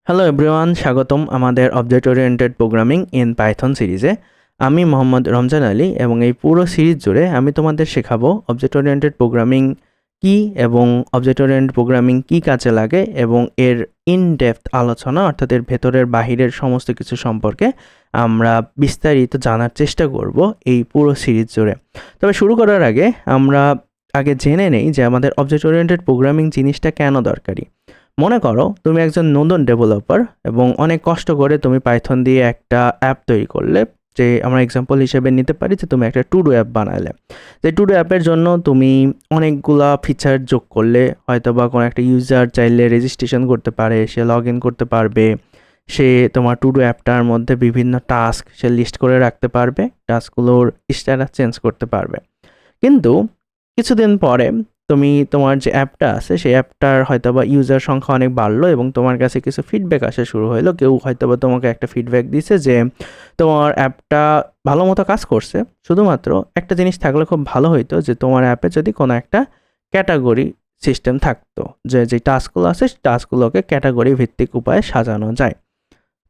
Hello everyone, স্বাগতম আমাদের object oriented programming in Python সিরিজে। আমি মোহাম্মদ রমজান আলী এবং এই পুরো সিরিজ জুড়ে আমি তোমাদের শেখাবো অবজেক্ট ওরিয়েন্টেড প্রোগ্রামিং কী এবং অবজেক্ট ওরিয়েন্টেড প্রোগ্রামিং কী কাজে লাগে এবং এর ইন ডেপথ আলোচনা, অর্থাৎ এর ভেতরের বাহিরের সমস্ত কিছু সম্পর্কে আমরা বিস্তারিত জানার চেষ্টা করব এই পুরো সিরিজ জুড়ে। তবে শুরু করার আগে আমরা জেনে নেই যে আমাদের অবজেক্ট ওরিয়েন্টেড প্রোগ্রামিং জিনিসটা কেন দরকারি। মনে করো তুমি একজন নতুন ডেভেলপার এবং অনেক কষ্ট করে তুমি পাইথন দিয়ে একটা অ্যাপ তৈরি করলে। যে আমরা এক্সাম্পল হিসেবে নিতে পারি যে তুমি একটা টু ডু অ্যাপ বানালে। যে টু ডু অ্যাপের জন্য তুমি অনেকগুলা ফিচার যোগ করলে, হয়তো বা কোনো একটা ইউজার চাইলে রেজিস্ট্রেশন করতে পারে, সে লগ ইন করতে পারবে, সে তোমার টু ডু অ্যাপটার মধ্যে বিভিন্ন টাস্ক সে লিস্ট করে রাখতে পারবে, টাস্কগুলোর স্ট্যাটাস চেঞ্জ করতে পারবে। কিন্তু কিছুদিন পরে তুমি তোমার যে অ্যাপটা আছে সেই অ্যাপটার হয়তোবা ইউজার সংখ্যা অনেক বাড়লো এবং তোমার কাছে কিছু ফিডব্যাক আসা শুরু হলো। কেউ হয়তোবা তোমাকে একটা ফিডব্যাক দিছে যে তোমার অ্যাপটা ভালো মতো কাজ করছে, শুধুমাত্র একটা জিনিস থাকলে খুব ভালো হইতো যে তোমার অ্যাপে যদি কোনো একটা ক্যাটাগরি সিস্টেম থাকতো, যে টাস্কগুলো আছে সেই টাস্কগুলোকে ক্যাটাগরি ভিত্তিক উপায়ে সাজানো যায়।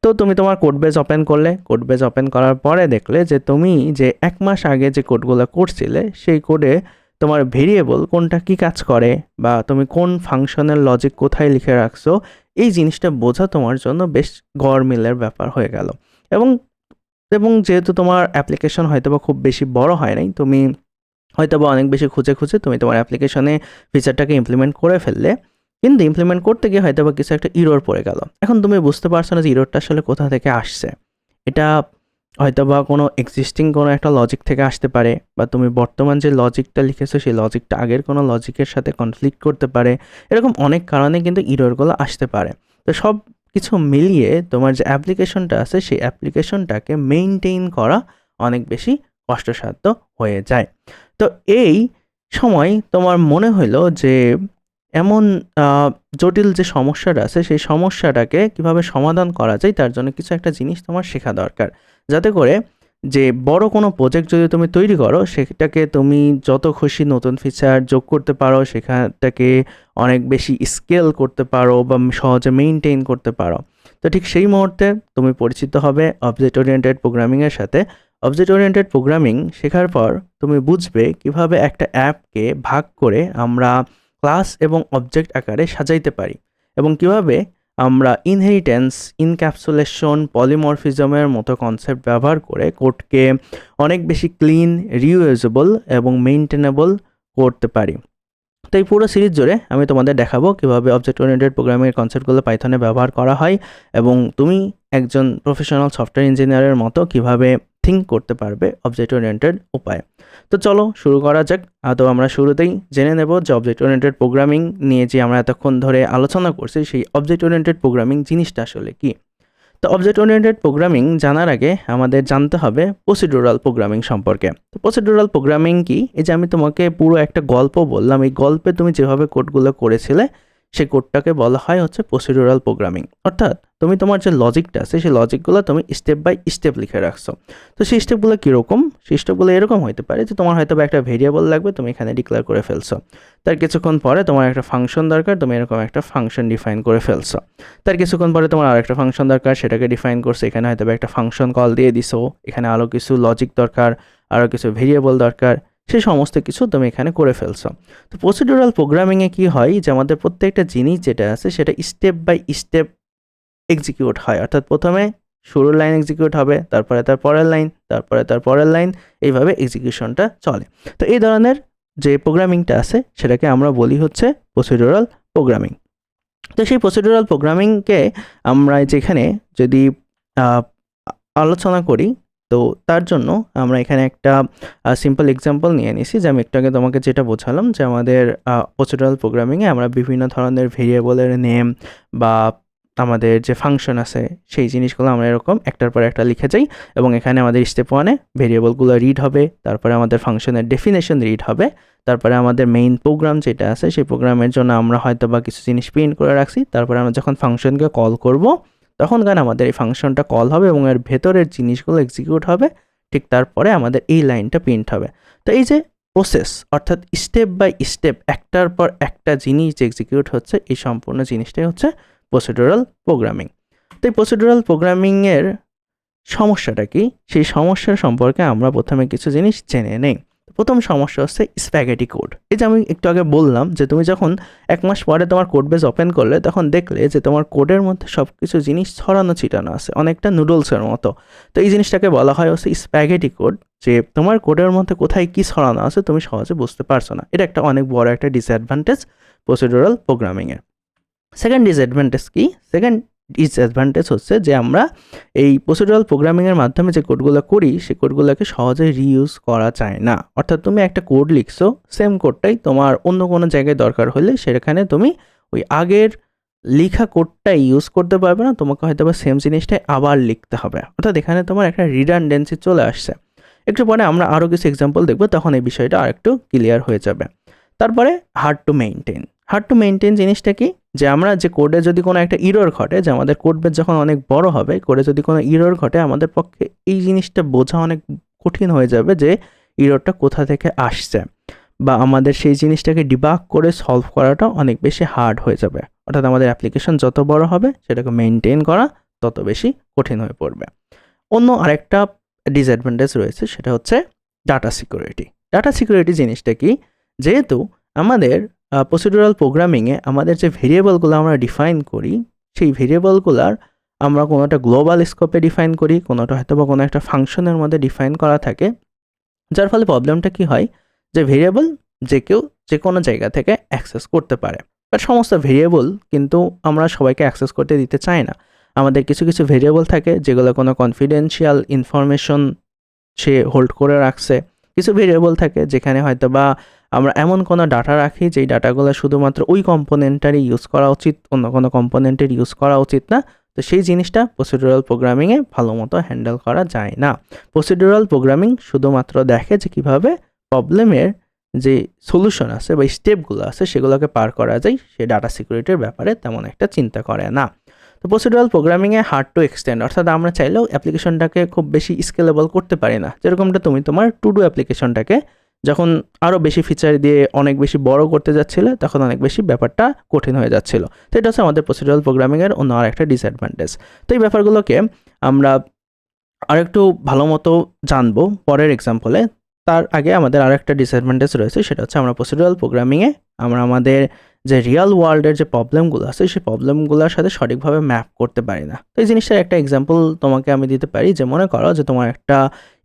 তো তুমি তোমার কোড বেজ ওপেন করলে, কোড বেজ ওপেন করার পরে দেখলে যে তুমি যে 1 মাস আগে যে কোডগুলো করছিলে সেই কোডে তোমার ভেরিয়েবল কোনটা কি কাজ করে বা তুমি কোন ফাংশনের লজিক কোথায় লিখে রাখছো, এই জিনিসটা বোঝা তোমার জন্য বেশ গরমিলের ব্যাপার হয়ে গেল। এবং এবং যেহেতু তোমার অ্যাপ্লিকেশন হয়তোবা খুব বেশি বড় হয় নাই, তুমি হয়তোবা অনেক বেশি খুঁজে খুঁজে তুমি তোমার অ্যাপ্লিকেশনে ফিচারটাকে ইমপ্লিমেন্ট করে ফেললে, কিন্তু ইমপ্লিমেন্ট করতে গিয়ে হয়তোবা কিছু একটা ইরর পড়ে গেল। এখন তুমি বুঝতে পারছো না যে ইররটা আসলে কোথা থেকে আসছে। এটা হয়তোবা কোনো এক্সিস্টিং কোনো একটা লজিক থেকে আসতে পারে, বা তুমি বর্তমান যে লজিকটা লিখেছো সেই লজিকটা আগের কোনো লজিকের সাথে কনফ্লিক্ট করতে পারে। এরকম অনেক কারণে কিন্তু ইররগুলো আসতে পারে। তো সব কিছু মিলিয়ে তোমার যে অ্যাপ্লিকেশনটা আছে সেই অ্যাপ্লিকেশনটাকে মেইনটেইন করা অনেক বেশি কষ্টসাধ্য হয়ে যায়। তো এই সময় তোমার মনে হইলো যে এমন জটিল যে সমস্যাটা আছে সেই সমস্যাটাকে কিভাবে সমাধান করা যায় তার জন্য কিছু একটা জিনিস তোমার শেখা দরকার। যাতে করে যে বড় কোনো প্রজেক্ট যদি তুমি তৈরি করো সেটাকে তুমি যত খুশি নতুন ফিচার যোগ করতে পারো, সেখানটাকে অনেক বেশি স্কেল করতে পারো বা সহজে মেইনটেইন করতে পারো। তো ঠিক সেই মুহূর্তে তুমি পরিচিত হবে অবজেক্ট ওরিয়েন্টেড প্রোগ্রামিংয়ের সাথে। অবজেক্ট ওরিয়েন্টেড প্রোগ্রামিং শেখার পর তুমি বুঝবে কিভাবে একটা অ্যাপকে ভাগ করে আমরা ক্লাস এবং অবজেক্ট আকারে সাজাইতে পারি, এবং কিভাবে আমরা ইনহেরিটেন্স, ইনক্যাপসুলেশন, পলিমরফিজমের মতো কনসেপ্ট ব্যবহার করে কোডকে অনেক বেশি ক্লিন, রিউজেবল এবং মেইনটেনেবল করতে পারি। তো এই পুরো সিরিজ জুড়ে আমি তোমাদের দেখাবো কিভাবে অবজেক্ট ওরিয়েন্টেড প্রোগ্রামিংয়ের কনসেপ্টগুলো পাইথনে ব্যবহার করা হয়, এবং তুমি একজন প্রফেশনাল সফটওয়্যার ইঞ্জিনিয়ারের মতো কিভাবে থিঙ্ক করতে পারবে অবজেক্ট ওরিয়েন্টেড উপায়ে। তো চলো শুরু করা যাক। তো আমরা শুরুতেই জেনে নেব যে অবজেক্ট ওরিয়েন্টেড প্রোগ্রামিং নিয়ে যে আমরা এতক্ষণ ধরে আলোচনা করছি সেই অবজেক্ট ওরিয়েন্টেড প্রোগ্রামিং জিনিসটা আসলে কি। তো অবজেক্ট ওরিয়েন্টেড প্রোগ্রামিং জানার আগে আমাদের জানতে হবে প্রসিডিউরাল প্রোগ্রামিং সম্পর্কে। তো প্রসিডিউরাল প্রোগ্রামিং কি? এই যে আমি তোমাকে পুরো একটা গল্প বললাম, এই গল্পে তুমি যেভাবে কোডগুলো করেছিলে সেই কোডটাকে বলা হয় হচ্ছে প্রসিডিউরাল প্রোগ্রামিং। অর্থাৎ তুমি তোমার যে লজিকটা আছে সেই লজিকগুলো তুমি স্টেপ বাই স্টেপ লিখে রাখছো। তো সেই স্টেপগুলো কীরকম? সেই স্টেপগুলো এরকম হতে পারে যে তোমার হয়তো বা একটা ভেরিয়েবল লাগবে, তুমি এখানে ডিক্লেয়ার করে ফেলছো। তার কিছুক্ষণ পরে তোমার একটা ফাংশন দরকার, তুমি এরকম একটা ফাংশন ডিফাইন করে ফেলছো। তার কিছুক্ষণ পরে তোমার আরেকটা ফাংশন দরকার, সেটাকে ডিফাইন করছো, এখানে হয়তো একটা ফাংশন কল দিয়ে দিছো। এখানে আরও কিছু লজিক দরকার, আরও কিছু ভেরিয়েবল দরকার, সেই সমস্ত কিছু তুমি এখানে করে ফেলছো। তো প্রসিডিউরাল প্রোগ্রামিংয়ে কী হয় যে আমাদের প্রত্যেকটা জিনিস যেটা আছে সেটা স্টেপ বাই স্টেপ এক্সিকিউট হয়। অর্থাৎ প্রথমে শুরুর লাইন এক্সিকিউট হবে, তারপরে তার পরের লাইন, তারপরে তার পরের লাইন, এইভাবে এক্সিকিউশনটা চলে। তো এই ধরনের যে প্রোগ্রামিংটা আছে সেটাকে আমরা বলি হচ্ছে প্রসিডিউরাল প্রোগ্রামিং। তো সেই প্রসিডিউরাল প্রোগ্রামিংকে আমরা যেখানে যদি আলোচনা করি, তো তার জন্য আমরা এখানে একটা সিম্পল এক্সাম্পল নিয়ে নিছি, যে আমি একটু আগে তোমাকে যেটা বোঝালাম যে আমাদের প্রসিডিউরাল প্রোগ্রামিংয়ে আমরা বিভিন্ন ধরনের ভেরিয়েবলের নেম বা আমাদের যে ফাংশন আছে সেই জিনিসগুলো আমরা এরকম একটার পর একটা লিখে যাই, এবং এখানে আমাদের স্টেপ 1-এ ভেরিয়েবলগুলো রিড হবে, তারপরে আমাদের ফাংশনের ডেফিনেশন রিড হবে, তারপরে আমাদের মেইন প্রোগ্রাম যেটা আছে সেই প্রোগ্রামের জন্য আমরা হয়তো বা কিছু জিনিস প্রিন্ট করে রাখছি। তারপরে আমরা যখন ফাংশনকে কল করব তখনকার আমাদের এই ফাংশনটা কল হবে এবং এর ভেতরের জিনিসগুলো এক্সিকিউট হবে। ঠিক তারপরে আমাদের এই লাইনটা প্রিন্ট হবে। তো এই যে প্রসেস, অর্থাৎ স্টেপ বাই স্টেপ একটার পর একটা জিনিস যে এক্সিকিউট হচ্ছে, এই সম্পূর্ণ জিনিসটাই হচ্ছে প্রসিডিউরাল প্রোগ্রামিং। তো এই প্রসিডিউরাল প্রোগ্রামিংয়ের সমস্যাটা কি, সেই সমস্যার সম্পর্কে আমরা প্রথমে কিছু জিনিস জেনে নেই। প্রথম সমস্যা হচ্ছে স্প্যাগেটি কোড। এই যে আমি একটু আগে বললাম যে তুমি যখন 1 মাস পরে তোমার কোড বেস ওপেন করলে তখন দেখলে যে তোমার কোডের মধ্যে সব কিছু জিনিস ছড়ানো ছিটানো আছে, অনেকটা নুডলসের মতো। তো এই জিনিসটাকে বলা হয় হচ্ছে স্প্যাগেটি কোড, যে তোমার কোডের মধ্যে কোথায় কী ছড়ানো আছে তুমি সহজে বুঝতে পারছো না। এটা একটা অনেক বড় একটা ডিসঅ্যাডভান্টেজ প্রসিডিউরাল প্রোগ্রামিংয়ের। সেকেন্ড ডিসঅ্যাডভান্টেজ কি? সেকেন্ড ডিসঅ্যাডভান্টেজ হচ্ছে যে আমরা এই প্রসিডিউরাল প্রোগ্রামিংয়ের মাধ্যমে যে কোডগুলো করি সেই কোডগুলোকে সহজে রিইউজ করা যায় না। অর্থাৎ তুমি একটা কোড লিখছো, সেম কোডটাই তোমার অন্য কোনো জায়গায় দরকার হলে সেখানে তুমি ওই আগের লেখা কোডটাই ইউজ করতে পারবে না, তোমাকে হয়তো বা সেম জিনিসটাই আবার লিখতে হবে। অর্থাৎ এখানে তোমার একটা রিডান্ডেন্সি চলে আসছে। একটু পরে আমরা আরও কিছু এক্সাম্পল দেখবো, তখন এই বিষয়টা আরেকটু ক্লিয়ার হয়ে যাবে। তারপরে hard to maintain. Hard to maintain জিনিসটা কি? যে আমরা যে কোডে যদি কোনো একটা ইরর ঘটে, যে আমাদের কোড বেস যখন অনেক বড় হবে, কোডে যদি কোনো ইরর ঘটে, আমাদের পক্ষে এই জিনিসটা বোঝা অনেক কঠিন হয়ে যাবে যে ইররটা কোথা থেকে আসছে, বা আমাদের সেই জিনিসটাকে ডিবাগ করে সলভ করাটা অনেক বেশি হার্ড হয়ে যাবে। অর্থাৎ আমাদের অ্যাপ্লিকেশন যত বড় হবে সেটাকে মেইনটেইন করা তত বেশি কঠিন হয়ে পড়বে। অন্য আরেকটা ডিসঅ্যাডভান্টেজ রয়েছে, সেটা হচ্ছে ডাটা সিকিউরিটি। ডাটা সিকিউরিটি জিনিসটা কি? যেহেতু আমাদের প্রসিডিউরাল প্রোগ্রামিংয়ে আমাদের যে ভেরিয়েবলগুলো আমরা ডিফাইন করি, সেই ভেরিয়েবলগুলার আমরা কোনো একটা গ্লোবাল স্কোপে ডিফাইন করি, কোনোটা হয়তো বা কোনো একটা ফাংশনের মধ্যে ডিফাইন করা থাকে, যার ফলে প্রবলেমটা কি হয় যে ভেরিয়েবল যে কেউ যে কোনো জায়গা থেকে অ্যাক্সেস করতে পারে। বাট সমস্ত ভেরিয়েবল কিন্তু আমরা সবাইকে অ্যাক্সেস করতে দিতে চাই না। আমাদের কিছু কিছু ভেরিয়েবল থাকে যেগুলো কোনো কনফিডেন্সিয়াল ইনফরমেশন সে হোল্ড করে রাখছে। কিছু ভেরিয়েবল থাকে যেখানে হয়তো বা আমরা এমন কোনো ডাটা রাখি যেই ডাটাগুলো শুধুমাত্র ওই কম্পোনেন্টারই ইউজ করা উচিত, অন্য কোনো কম্পোনেন্টের ইউজ করা উচিত না। তো সেই জিনিসটা প্রসিডিউরাল প্রোগ্রামিংয়ে ভালো মতো হ্যান্ডেল করা যায় না। প্রসিডিউরাল প্রোগ্রামিং শুধুমাত্র দেখে যে কীভাবে প্রবলেমের যে সলিউশন আছে বা স্টেপগুলো আছে সেগুলোকে পার করা যায়, সে ডাটা সিকিউরিটির ব্যাপারে তেমন একটা চিন্তা করে না। তো প্রসিডিউরাল প্রোগ্রামিংয়ে হার্ড টু এক্সটেন্ড, অর্থাৎ আমরা চাইলেও অ্যাপ্লিকেশনটাকে খুব বেশি স্কেলেবল করতে পারি না। যেরকমটা তুমি তোমার টু ডু অ্যাপ্লিকেশনটাকে যখন আরও বেশি ফিচার দিয়ে অনেক বেশি বড় করতে যাচ্ছিলে তখন অনেক বেশি ব্যাপারটা কঠিন হয়ে যাচ্ছিলো। তো এটা হচ্ছে আমাদের প্রসিডিউরাল প্রোগ্রামিংয়ের অন্য আর একটা ডিসঅ্যাডভান্টেজ। তো এই ব্যাপারগুলোকে আমরা আরেকটু ভালো মতো জানবো পরের এক্সাম্পলে। তার আগে আমাদের আরেকটা ডিসঅ্যাডভান্টেজ রয়েছে, সেটা হচ্ছে আমরা প্রসিডিউরাল প্রোগ্রামিংয়ে আমরা আমাদের যে রিয়েল ওয়ার্ল্ডের যে প্রবলেমগুলো আছে সেই প্রবলেমগুলোর সাথে সঠিকভাবে ম্যাপ করতে পারি না। তো এই জিনিসটার একটা এক্সাম্পল তোমাকে আমি দিতে পারি, যে মনে করো যে তোমার একটা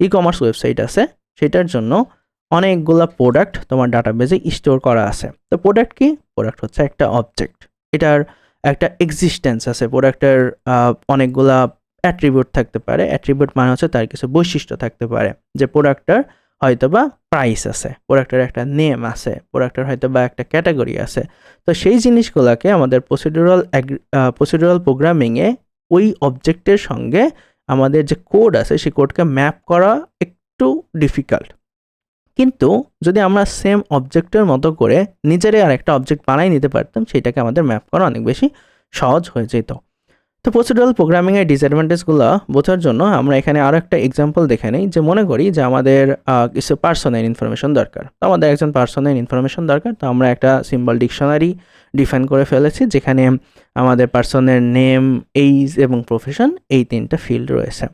ই কমার্স ওয়েবসাইট আছে, সেটার জন্য অনেকগুলো প্রোডাক্ট তোমার ডাটাবেজে স্টোর করা আছে। তো প্রোডাক্ট কি? প্রোডাক্ট হচ্ছে একটা অবজেক্ট, এটার একটা এক্সিস্টেন্স আছে। প্রোডাক্টের অনেকগুলা অ্যাট্রিবিউট থাকতে পারে। অ্যাট্রিবিউট মানে হচ্ছে তার কিছু বৈশিষ্ট্য থাকতে পারে, যে প্রোডাক্টটার হয়তো বা প্রাইস আছে, প্রোডাক্টের একটা নেম আছে, প্রোডাক্টের হয়তো বা একটা ক্যাটাগরি আছে। তো সেই জিনিসগুলোকে আমাদের প্রসিডিউরাল প্রোগ্রামিংয়ে ওই অবজেক্টের সঙ্গে আমাদের যে কোড আছে সেই কোডকে ম্যাপ করা একটু ডিফিকাল্ট। কিন্তু যদি আমরা সেম অবজেক্টের মতো করে নিজেরই আর একটা অবজেক্ট বানাই নিতে পারতাম, সেটাকে আমাদের ম্যাপ করা অনেক বেশি সহজ হয়ে যেত। তো প্রসিডিউরাল প্রোগ্রামিংয়ের ডিসঅ্যাডভান্টেজগুলো বোঝার জন্য আমরা এখানে আরও একটা এক্সাম্পল দেখে নিই। যে মনে করি যে আমাদের কিছু পার্সনের ইনফরমেশন দরকার, তো আমাদের একজন পার্সনের ইনফরমেশন দরকার। তো আমরা একটা সিম্বল ডিকশনারি ডিফাইন করে ফেলেছি, যেখানে আমাদের পার্সনের নেম, এইজ এবং প্রফেশন এই 3টা ফিল্ড রয়েছে।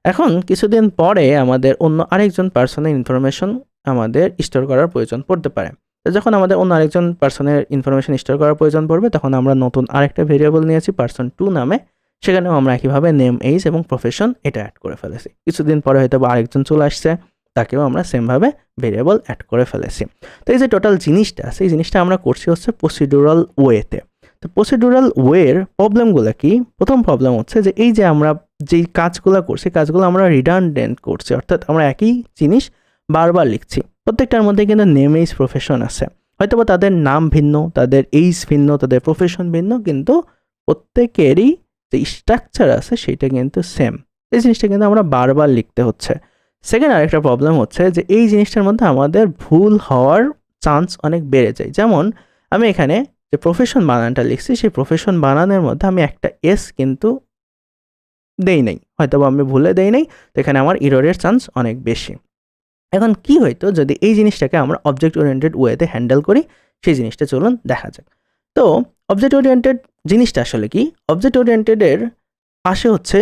এখন কিছুদিন পরে আমাদের অন্য আরেকজন পার্সনের ইনফরমেশন আমাদের স্টোর করার প্রয়োজন পড়তে পারে। তো যখন আমাদের অন্য আরেকজন পার্সনের ইনফরমেশন স্টোর করার প্রয়োজন পড়বে, তখন আমরা নতুন আরেকটা ভেরিয়েবল নিয়েছি পার্সন 2 নামে, সেখানেও আমরা একইভাবে নেম, এইজ এবং প্রফেশন এটা অ্যাড করে ফেলেছি। কিছুদিন পরে হয়তো আরেকজন চলে আসছে, তাকেও আমরা সেমভাবে ভেরিয়েবল অ্যাড করে ফেলেছি। তো এই যে টোটাল জিনিসটা আছে, এই জিনিসটা আমরা করছি হচ্ছে প্রসিডিউরাল ওয়েতে। তো প্রসিডিউরাল ওয়ের প্রবলেমগুলো কি? প্রথম প্রবলেম হচ্ছে যে এই যে আমরা যেই কাজগুলো করছি, কাজগুলো আমরা রিডান্ডেন্ট করছি, অর্থাৎ আমরা একই জিনিস বারবার লিখছি। প্রত্যেকটার মধ্যে কিন্তু নেম, এইজ, প্রফেশন আছে। হয়তো বা তাদের নাম ভিন্ন, তাদের এইজ ভিন্ন, তাদের প্রফেশন ভিন্ন, কিন্তু প্রত্যেকেরই যে স্ট্রাকচার আছে সেটা কিন্তু সেম। এই জিনিসটা কিন্তু আমরা বারবার লিখতে হচ্ছে। সেকেন্ড আরেকটা প্রবলেম হচ্ছে যে এই জিনিসটার মধ্যে আমাদের ভুল হওয়ার চান্স অনেক বেড়ে যায়। যেমন আমি এখানে যে প্রফেশন বানানটা লিখছি, সেই প্রফেশন বানানের মধ্যে আমি একটা এস কিন্তু দেই নাই, হয়তো বা আমি ভুলে দেই নাই, তো এখানে আমার ইররের চান্স অনেক বেশি। এখন কি হয়তো যদি এই জিনিসটাকে আমরা অবজেক্ট ওরিয়েন্টেড ওয়েতে হ্যান্ডেল করি, সেই জিনিসটা চলুন দেখা যাক। তো অবজেক্ট ওরিয়েন্টেড জিনিসটা আসলে কি? অবজেক্ট ওরিয়েন্টেডের আসে হচ্ছে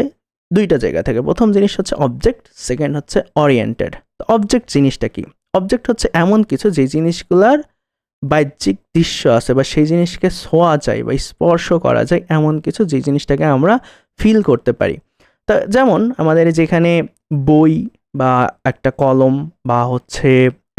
দুইটা জায়গা থেকে। প্রথম জিনিস হচ্ছে অবজেক্ট, সেকেন্ড হচ্ছে ওরিয়েন্টেড। তো অবজেক্ট জিনিসটা কি? অবজেক্ট হচ্ছে এমন কিছু যে জিনিসগুলার বাহ্যিক দৃশ্য আছে বা সেই জিনিসকে ছোঁয়া যায় বা স্পর্শ করা যায় এমন কিছু যে জিনিসটাকে আমরা ফিল করতে পারি। তা যেমন আমাদের যেখানে বই বা একটা কলম বা হচ্ছে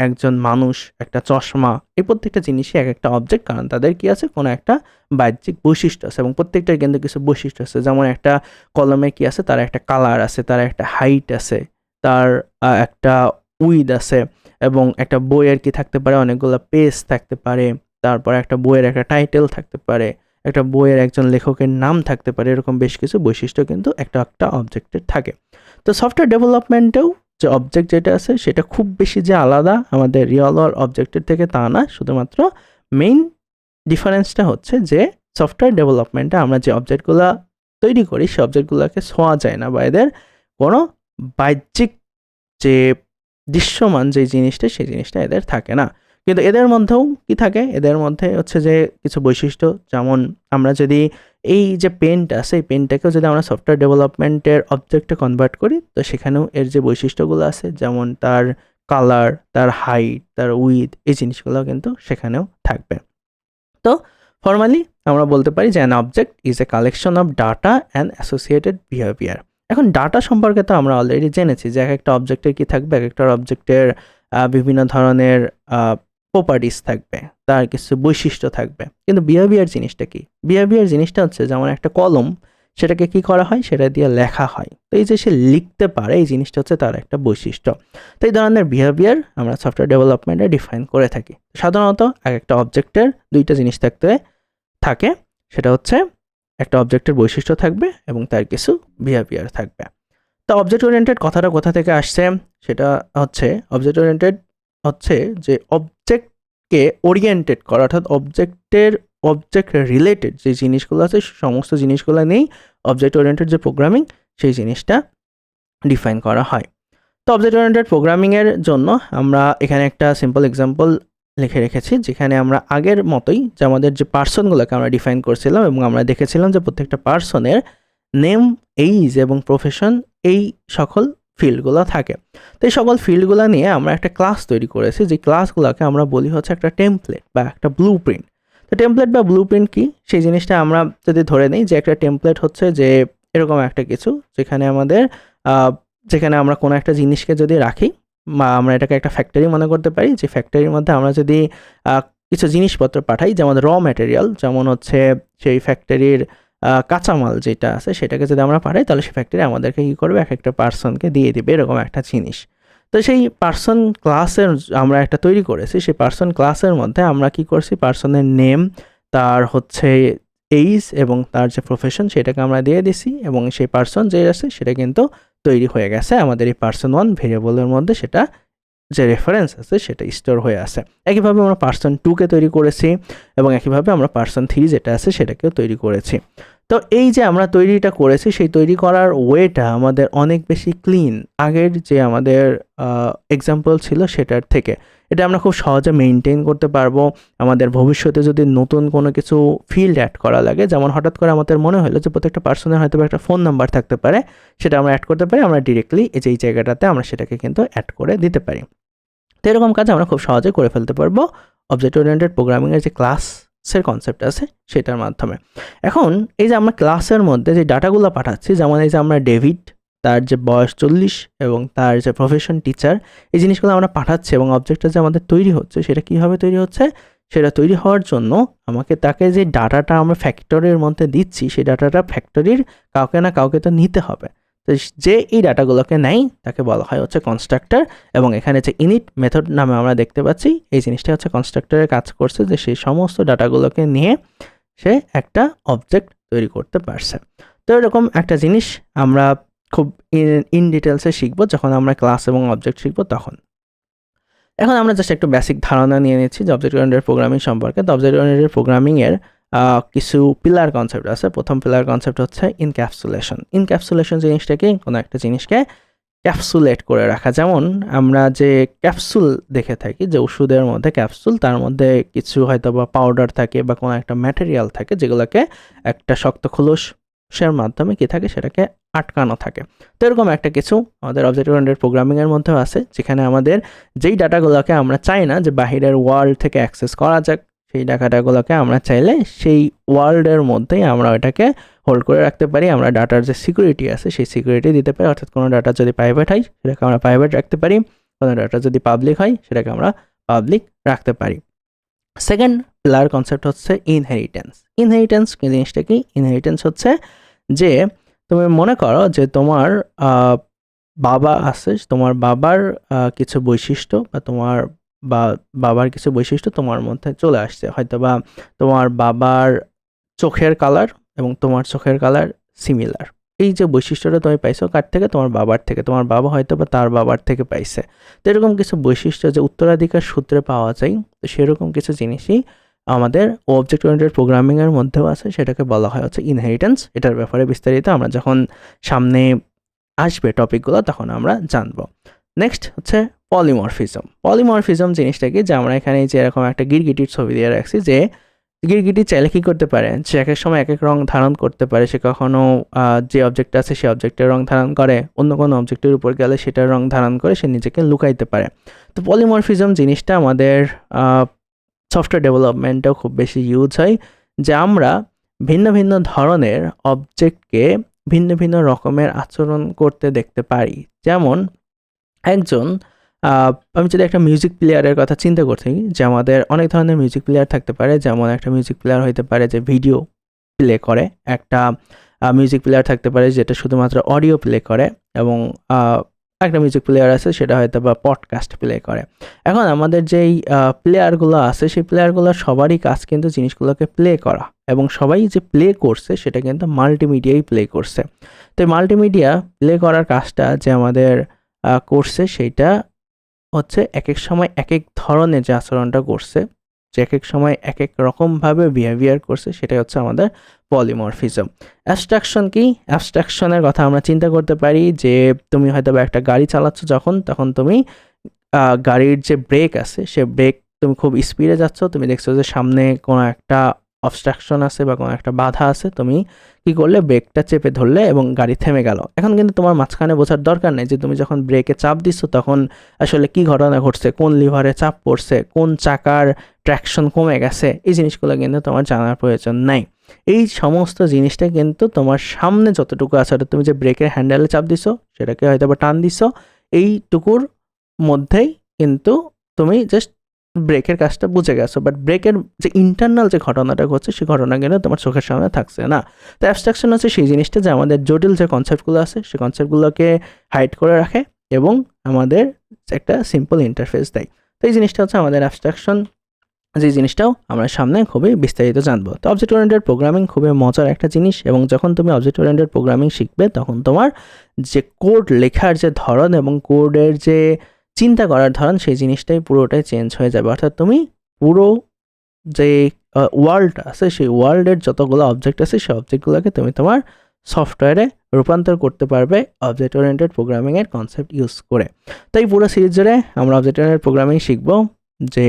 একজন মানুষ, একটা চশমা, এই প্রত্যেকটা জিনিসই এক একটা অবজেক্ট, কারণ তাদের কি আছে, কোনো একটা বাহ্যিক বৈশিষ্ট্য আছে এবং প্রত্যেকটার কিন্তু কিছু বৈশিষ্ট্য আছে। যেমন একটা কলমে কি আছে, তার একটা কালার আছে, তার একটা হাইট আছে, তার একটা উইড আছে, এবং একটা বইয়ের কি থাকতে পারে, অনেকগুলো পেজ থাকতে পারে, তারপর একটা বইয়ের একটা টাইটেল থাকতে পারে, একটা বইয়ের একজন লেখকের নাম থাকতে পারে, এরকম বেশ কিছু বৈশিষ্ট্য কিন্তু একটা একটা অবজেক্টের থাকে। তো সফটওয়্যার ডেভেলপমেন্টেও যে অবজেক্ট যেটা আছে সেটা খুব বেশি যে আলাদা আমাদের রিয়েল ওয়ার্ল্ড অবজেক্টের থেকে তা না, শুধুমাত্র মেইন ডিফারেন্সটা হচ্ছে যে সফটওয়্যার ডেভেলপমেন্টে আমরা যে অবজেক্টগুলো তৈরি করি সেই অবজেক্টগুলোকে ছোঁয়া যায় না বা এদের কোনো বাহ্যিক যে দৃশ্যমান যে জিনিসটা সেই জিনিসটা এদের থাকে না। কিন্তু এদের মধ্যেও কি থাকে, এদের মধ্যে হচ্ছে যে কিছু বৈশিষ্ট্য, যেমন আমরা যদি এই যে পেনটা আছে এই পেনটাকেও যদি আমরা সফটওয়্যার ডেভেলপমেন্টের অবজেক্টে কনভার্ট করি তো সেখানেও এর যে বৈশিষ্ট্যগুলো আছে, যেমন তার কালার, তার হাইট, তার উইথ, এই জিনিসগুলো কিন্তু সেখানেও থাকবে। তো ফর্মালি আমরা বলতে পারি যে an object is a collection of data and associated behaviour. এখন ডাটা সম্পর্কে তো আমরা অলরেডি জেনেছি যে এক একটা অবজেক্টের কী থাকবে, এক একটা অবজেক্টের বিভিন্ন ধরনের প্রপার্টিস থাকবে, তার কিছু বৈশিষ্ট্য থাকবে। কিন্তু বিহেভিয়ার জিনিসটা কি? বিহেভিয়ার জিনিসটা হচ্ছে যেমন একটা কলম, সেটাকে কি করা হয়, সেটা দিয়ে লেখা হয়। তো এই যে সে লিখতে পারে এই জিনিসটা হচ্ছে তার একটা বৈশিষ্ট্য। তো এই ধরনের বিহেভিয়ার আমরা সফটওয়্যার ডেভেলপমেন্টে ডিফাইন করে থাকি। সাধারণত এক একটা অবজেক্টের দুইটা জিনিস থাকে, সেটা হচ্ছে একটা অবজেক্টের বৈশিষ্ট্য থাকবে এবং তার কিছু বিহেভিয়ার থাকবে। তো অবজেক্ট ওরিয়েন্টেড কথাটা কোথা থেকে আসছে, সেটা হচ্ছে অবজেক্ট ওরিয়েন্টেড হচ্ছে যে অবজেক্টকে ওরিয়েন্টেড করা, অর্থাৎ অবজেক্ট রিলেটেড যে জিনিসগুলো আছে সমস্ত জিনিসগুলো নিয়েই অবজেক্ট ওরিয়েন্টেড যে প্রোগ্রামিং সেই জিনিসটা ডিফাইন করা হয়। তো অবজেক্ট ওরিয়েন্টেড প্রোগ্রামিংয়ের জন্য আমরা এখানে একটা সিম্পল এক্সাম্পল লিখে রেখেছি, যেখানে আমরা আগের মতোই যে আমাদের যে পার্সনগুলোকে আমরা ডিফাইন করছিলাম এবং আমরা দেখেছিলাম যে প্রত্যেকটা পার্সনের নেম, এইজ এবং প্রফেশন, এই সকল ফিল্ডগুলো থাকে। তো এই সকল ফিল্ডগুলো নিয়ে আমরা একটা ক্লাস তৈরি করেছি, যে ক্লাসগুলোকে আমরা বলি হচ্ছে একটা টেমপ্লেট বা একটা ব্লু প্রিন্ট। তো টেমপ্লেট বা ব্লু প্রিন্ট কী, সেই জিনিসটা আমরা যদি ধরে নিই যে একটা টেমপ্লেট হচ্ছে যে এরকম একটা কিছু, যেখানে আমাদের যেখানে আমরা কোনো একটা জিনিসকে যদি রাখি বা আমরা এটাকে একটা ফ্যাক্টরি মনে করতে পারি, যে ফ্যাক্টরির মধ্যে আমরা যদি কিছু জিনিসপত্র পাঠাই, যেমন র ম্যাটেরিয়াল, যেমন হচ্ছে সেই ফ্যাক্টরির কাঁচামাল যেটা আছে সেটাকে যদি আমরা পাঠাই, তাহলে সেই ফ্যাক্টরি আমাদেরকে কী করবে, এক একটা পার্সনকে দিয়ে দিবে এরকম একটা জিনিস। তো সেই পার্সন ক্লাসের আমরা একটা তৈরি করেছি, সেই পার্সন ক্লাসের মধ্যে আমরা কি করছি, পার্সনের নেম, তার হচ্ছে এইজ এবং তার যে প্রফেশন সেটাকে আমরা দিয়ে দিছি, এবং সেই পার্সন যে আছে সেটা কিন্তু তৈরি হয়ে গেছে আমাদের এই পার্সন 1 ভেরিয়েবলের মধ্যে, সেটা যে রেফারেন্স আছে সেটা স্টোর হয়ে আছে। একইভাবে আমরা পার্সন 2কে তৈরি করেছি এবং একইভাবে আমরা পার্সন 3 যেটা আছে সেটাকেও তৈরি করেছি। তো এই যে আমরা তৈরিটা করেছি, সেই তৈরি করার ওয়েটা আমাদের অনেক বেশি ক্লিন আগের যে আমাদের এক্সাম্পল ছিল সেটার থেকে। এটা আমরা খুব সহজে মেনটেন করতে পারবো। আমাদের ভবিষ্যতে যদি নতুন কোনো কিছু ফিল্ড অ্যাড করা লাগে, যেমন হঠাৎ করে আমাদের মনে হলো যে প্রত্যেকটা পার্সনের হয়তো একটা ফোন নাম্বার থাকতে পারে, সেটা আমরা অ্যাড করতে পারি, আমরা ডিরেক্টলি এই যে এই জায়গাটাতে আমরা সেটাকে কিন্তু অ্যাড করে দিতে পারি। তো এরকম কাজ আমরা খুব সহজে করে ফেলতে পারবো অবজেক্ট ওরিয়েন্টেড প্রোগ্রামিংয়ের যে ক্লাসের কনসেপ্ট আছে সেটার মাধ্যমে। এখন এই যে আমরা ক্লাসের মধ্যে যে ডাটাগুলো পাঠাচ্ছি, যেমন এই যে আমরা ডেভিড, তার যে বয়স 40 এবং তার যে প্রফেশন টিচার, এই জিনিসগুলো আমরা পাঠাচ্ছি এবং অবজেক্টটা যে আমাদের তৈরি হচ্ছে সেটা কীভাবে তৈরি হচ্ছে, সেটা তৈরি হওয়ার জন্য আমাকে তাকে যে ডাটাটা আমরা ফ্যাক্টরির মধ্যে দিচ্ছি সেই ডাটাটা ফ্যাক্টরির কাউকে না কাউকে তো নিতে হবে। তো যে এই ডাটাগুলোকে নেয় তাকে বলা হয় হচ্ছে কনস্ট্রাক্টর, এবং এখানে যে ইনিট মেথড নামে আমরা দেখতে পাচ্ছি এই জিনিসটা হচ্ছে কনস্ট্রাক্টরের কাজ করছে, যে সেই সমস্ত ডাটাগুলোকে নিয়ে সে একটা অবজেক্ট তৈরি করতে পারছে। তো এরকম একটা জিনিস আমরা খুব ইন ডিটেলসে শিখবো যখন আমরা ক্লাস এবং অবজেক্ট শিখবো তখন। এখন আমরা জাস্ট একটু বেসিক ধারণা নিয়ে নিচ্ছি যে অবজেক্ট ওরিয়েন্টেড প্রোগ্রামিং সম্পর্কে। তো অবজেক্ট ওরিয়েন্টেড প্রোগ্রামিংয়ের কিছু পিলার কনসেপ্ট আছে। প্রথম পিলার কনসেপ্ট হচ্ছে ইনক্যাপসুলেশন। ইনক্যাপসুলেশন জিনিসটা কি, কোনো একটা জিনিসকে ক্যাপসুলেট করে রাখা। যেমন আমরা যে ক্যাপসুল দেখে থাকি, যে ওষুধের মধ্যে ক্যাপসুল, তার মধ্যে কিছু হয়তো বা পাউডার থাকে বা কোনো একটা ম্যাটেরিয়াল থাকে যেগুলোকে একটা শক্ত খোলস বক্সের মাধ্যমে কি থাকে সেটাকে আটকানো থাকে। তো এরকম একটা কিছু আমাদের অবজেক্ট ওরিয়েন্টেড প্রোগ্রামিংয়ের মধ্যেও আছে, যেখানে আমাদের যেই ডাটাগুলোকে আমরা চাই না যে বাহিরের ওয়ার্ল্ড থেকে অ্যাক্সেস করা যাক, সেই ডাটাগুলোকে আমরা চাইলে সেই ওয়ার্ল্ডের মধ্যেই আমরা ওটাকে হোল্ড করে রাখতে পারি। আমরা ডাটার যে সিকিউরিটি আছে সেই সিকিউরিটি দিতে পারি, অর্থাৎ কোনো ডাটা যদি প্রাইভেট হয় সেটাকে আমরা প্রাইভেট রাখতে পারি, কোনো ডাটা যদি পাবলিক হয় সেটাকে আমরা পাবলিক রাখতে পারি। সেকেন্ড পিলার কনসেপ্ট হচ্ছে ইনহেরিটেন্স। ইনহেরিটেন্স কি জিনিসটা কি? ইনহেরিটেন্স হচ্ছে যে তুমি মনে করো যে তোমার বাবা আছে, তোমার বাবার কিছু বৈশিষ্ট্য বা তোমার বাবার কিছু বৈশিষ্ট্য তোমার মধ্যে চলে আসছে, হয়তো বা তোমার বাবার চোখের কালার এবং তোমার চোখের কালার সিমিলার। এই যে বৈশিষ্ট্যটা তুমি পাইছো কার থেকে? তোমার বাবার থেকে। তোমার বাবা হয়তো বা তার বাবার থেকে পাইছে। তো এরকম কিছু বৈশিষ্ট্য যে উত্তরাধিকার সূত্রে পাওয়া যায়, তো সেরকম কিছু জিনিসই আমাদের অবজেক্ট ওরিয়েন্টেড প্রোগ্রামিংয়ের মধ্যেও আছে, সেটাকে বলা হয় হচ্ছে ইনহেরিটেন্স। এটার ব্যাপারে বিস্তারিত আমরা যখন সামনে আসবে টপিকগুলো তখন আমরা জানবো। নেক্সট হচ্ছে পলিমরফিজম। পলিমরফিজম জিনিসটা কি? যে আমরা এখানে যে এরকম একটা গিরগিটির ছবি দিয়ে রাখছি, যে গিরগিটি চাইলে কী করতে পারে, সে এক এক সময় এক এক রং ধারণ করতে পারে। সে কখনো যে অবজেক্ট আছে সেই অবজেক্টের রং ধারণ করে, অন্য কোনো অবজেক্টের উপর গেলে সেটার রং ধারণ করে সে নিজেকে লুকাইতে পারে। তো পলিমরফিজম জিনিসটা আমাদের সফটওয়্যার ডেভেলপমেন্টেও খুব বেশি ইউজ হয়, যে আমরা ভিন্ন ভিন্ন ধরনের অবজেক্টকে ভিন্ন ভিন্ন রকমের আচরণ করতে দেখতে পারি। যেমন একজন আমি যদি একটা মিউজিক প্লেয়ারের কথা চিন্তা করছি, যে আমাদের অনেক ধরনের মিউজিক প্লেয়ার থাকতে পারে। যেমন একটা মিউজিক প্লেয়ার হইতে পারে যে ভিডিও প্লে করে, একটা মিউজিক প্লেয়ার থাকতে পারে যেটা শুধুমাত্র অডিও প্লে করে, এবং একটা মিউজিক প্লেয়ার আছে সেটা হয়তো বা পডকাস্ট প্লে করে। এখন আমাদের যেই প্লেয়ারগুলো আছে সেই প্লেয়ারগুলোর সবারই কাজ কিন্তু জিনিসগুলোকে প্লে করা, এবং সবাই যে প্লে করছে সেটা কিন্তু মাল্টিমিডিয়াই প্লে করছে। তো এই মাল্টিমিডিয়া প্লে করার কাজটা যে আমাদের করছে সেইটা হচ্ছে এক এক সময় এক এক ধরনের যে আচরণটা করছে, যে এক এক সময় এক এক রকমভাবে বিহেভিয়ার করছে, সেটাই হচ্ছে আমাদের পলিমরফিজম। অ্যাবস্ট্রাকশন কি? অ্যাবস্ট্রাকশনের কথা আমরা চিন্তা করতে পারি যে তুমি হয়তো বা একটা গাড়ি চালাচ্ছ, তখন তুমি গাড়ির যে ব্রেক আছে সে ব্রেক তুমি খুব স্পিডে যাচ্ছ, তুমি দেখছো যে সামনে কোনো একটা অবস্ট্রাকশন আছে বা কোনো একটা বাধা আছে, তুমি কি করলে? ব্রেকটা চেপে ধরলে এবং গাড়ি থেমে গেল। এখন কিন্তু তোমার মাঝখানে বোঝার দরকার নেই যে তুমি যখন ব্রেকে চাপ দিচ্ছ তখন আসলে কি ঘটনা ঘটছে, কোন লিভারে চাপ পড়ছে, কোন চাকার ট্র্যাকশন কমে গেছে, এই জিনিসগুলো কিন্তু তোমার জানার প্রয়োজন নাই। এই সমস্ত জিনিসটা কিন্তু তোমার সামনে যতটুকু আছে, তুমি যে ব্রেকের হ্যান্ডেলে চাপ দিছো সেটাকে হয়তো বা টান দিছো, এইটুকুর মধ্যেই কিন্তু তুমি জাস্ট ব্রেকের কাজটা বুঝে গেছো, বাট ব্রেকের যে ইন্টারনাল যে ঘটনাটা ঘটছে সেই ঘটনা কিন্তু তোমার চোখের সামনে থাকছে না। তো অ্যাবস্ট্রাকশন হচ্ছে সেই জিনিসটা যে আমাদের জটিল যে কনসেপ্টগুলো আছে সেই কনসেপ্টগুলোকে হাইড করে রাখে এবং আমাদের একটা সিম্পল ইন্টারফেস দেয়। তো এই জিনিসটা হচ্ছে আমাদের অ্যাবস্ট্রাকশন, যে জিনিসটাও আমরা সামনে খুবই বিস্তারিত জানবো। তো অবজেক্ট ওরিয়েন্টেড প্রোগ্রামিং খুবই মজার একটা জিনিস, এবং যখন তুমি অবজেক্ট ওরিয়েন্টেড প্রোগ্রামিং শিখবে তখন তোমার যে কোড লেখার যে ধরন এবং কোডের যে চিন্তা করার ধরন সেই জিনিসটাই পুরোটাই চেঞ্জ হয়ে যাবে। অর্থাৎ তুমি পুরো যে ওয়ার্ল্ড আছে সেই ওয়ার্ল্ডের যতগুলো অবজেক্ট আছে সেই অবজেক্টগুলোকে তুমি তোমার সফটওয়্যারে রূপান্তর করতে পারবে অবজেক্ট ওরিয়েন্টেড প্রোগ্রামিংয়ের কনসেপ্ট ইউজ করে। তো এই পুরো সিরিজ জুড়ে আমরা অবজেক্ট ওরিয়েন্টেড প্রোগ্রামিং শিখবো, যে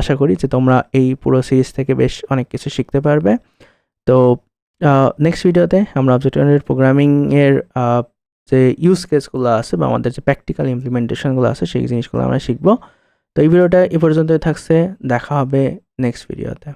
আশা করি যে তোমরা এই পুরো সিরিজ থেকে বেশ অনেক কিছু শিখতে পারবে। তো নেক্সট ভিডিওতে আমরা অবজেক্ট ওরিয়েন্টেড প্রোগ্রামিংয়ের যে ইউজ কেসগুলো আছে বা আমাদের যে প্র্যাকটিক্যাল ইমপ্লিমেন্টেশনগুলো আছে সেই জিনিসগুলো আমরা শিখবো। তো এই ভিডিওটা এ পর্যন্তই থাকছে, দেখা হবে নেক্সট ভিডিওতে।